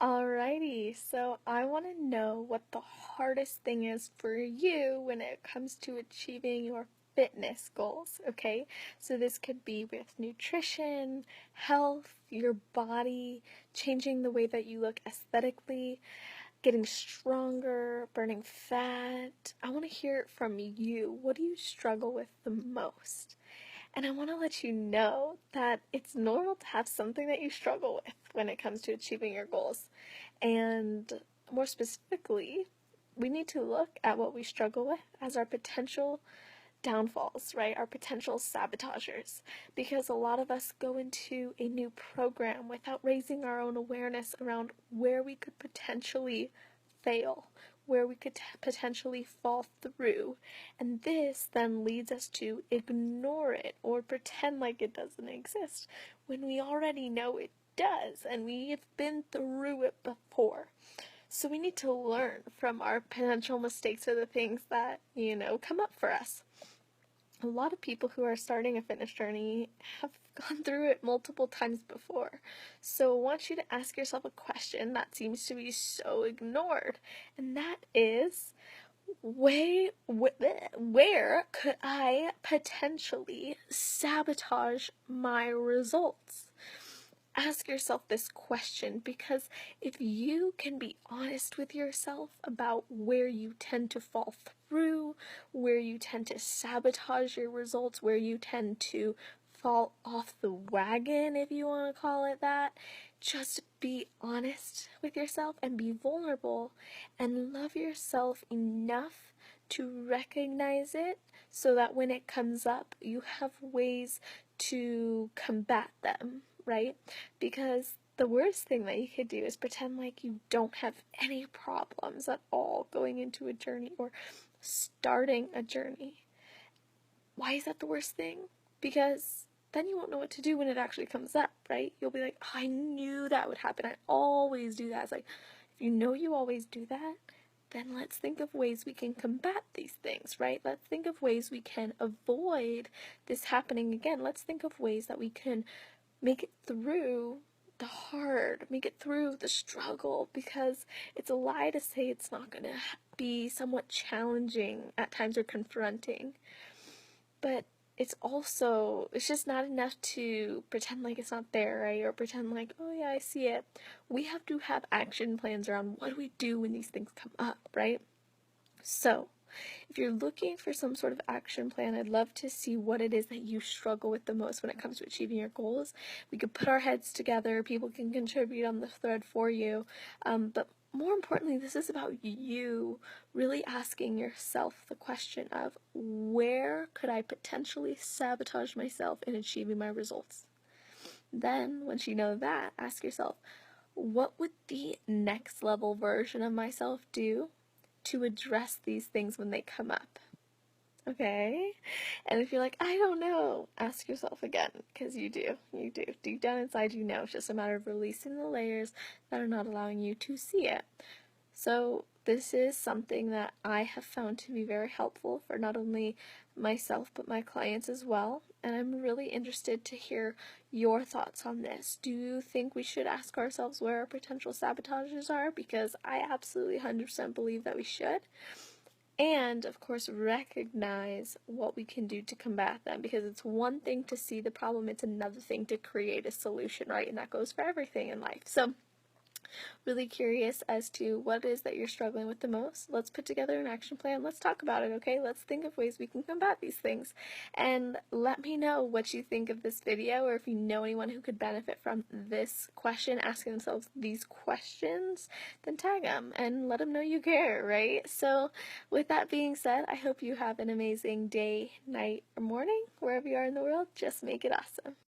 Alrighty, so I want to know what the hardest thing is for you when it comes to achieving your fitness goals, okay? So this could be with nutrition, health, your body, changing the way that you look aesthetically, getting stronger, burning fat. I want to hear it from you. What do you struggle with the most? And I want to let you know that it's normal to have something that you struggle with when it comes to achieving your goals. And more specifically, we need to look at what we struggle with as our potential downfalls, right? Our potential sabotagers. Because a lot of us go into a new program without raising our own awareness around where we could potentially fail, where we could potentially fall through. And this then leads us to ignore it or pretend like it doesn't exist when we already know it does and we have been through it before. So we need to learn from our potential mistakes or the things that, come up for us. A lot of people who are starting a fitness journey have gone through it multiple times before. So I want you to ask yourself a question that seems to be so ignored, and that is, where could I potentially sabotage my results? Ask yourself this question, because if you can be honest with yourself about where you tend to fall through, where you tend to sabotage your results, where you tend to fall off the wagon, if you want to call it that, just be honest with yourself and be vulnerable and love yourself enough to recognize it so that when it comes up, you have ways to combat them, right? Because the worst thing that you could do is pretend like you don't have any problems at all going into a journey or starting a journey. Why is that the worst thing? Because then you won't know what to do when it actually comes up, right? You'll be like, oh, I knew that would happen. I always do that. It's like, if you know you always do that, then let's think of ways we can combat these things, right? Let's think of ways we can avoid this happening again. Let's think of ways that we can make it through the hard, make it through the struggle, because it's a lie to say it's not going to be somewhat challenging at times or confronting. But it's just not enough to pretend like it's not there, right? Or pretend like, oh yeah, I see it. We have to have action plans around what do we do when these things come up, right? So, if you're looking for some sort of action plan, I'd love to see what it is that you struggle with the most when it comes to achieving your goals. We could put our heads together, people can contribute on the thread for you, but more importantly, this is about you really asking yourself the question of, where could I potentially sabotage myself in achieving my results? Then, once you know that, ask yourself, what would the next level version of myself do to address these things when they come up? Okay? And if you're like, I don't know, ask yourself again, because you do. Deep down inside, you know. It's just a matter of releasing the layers that are not allowing you to see it. So this is something that I have found to be very helpful for not only myself, but my clients as well. And I'm really interested to hear your thoughts on this. Do you think we should ask ourselves where our potential sabotages are? Because I absolutely 100% believe that we should. And, of course, recognize what we can do to combat them, because it's one thing to see the problem, it's another thing to create a solution, right? And that goes for everything in life. So, really curious as to what it is that you're struggling with the most. Let's put together an action plan. Let's talk about it, okay? Let's think of ways we can combat these things. And let me know what you think of this video, or if you know anyone who could benefit from this question, asking themselves these questions, then tag them and let them know you care, right? So with that being said, I hope you have an amazing day, night, or morning, wherever you are in the world. Just make it awesome.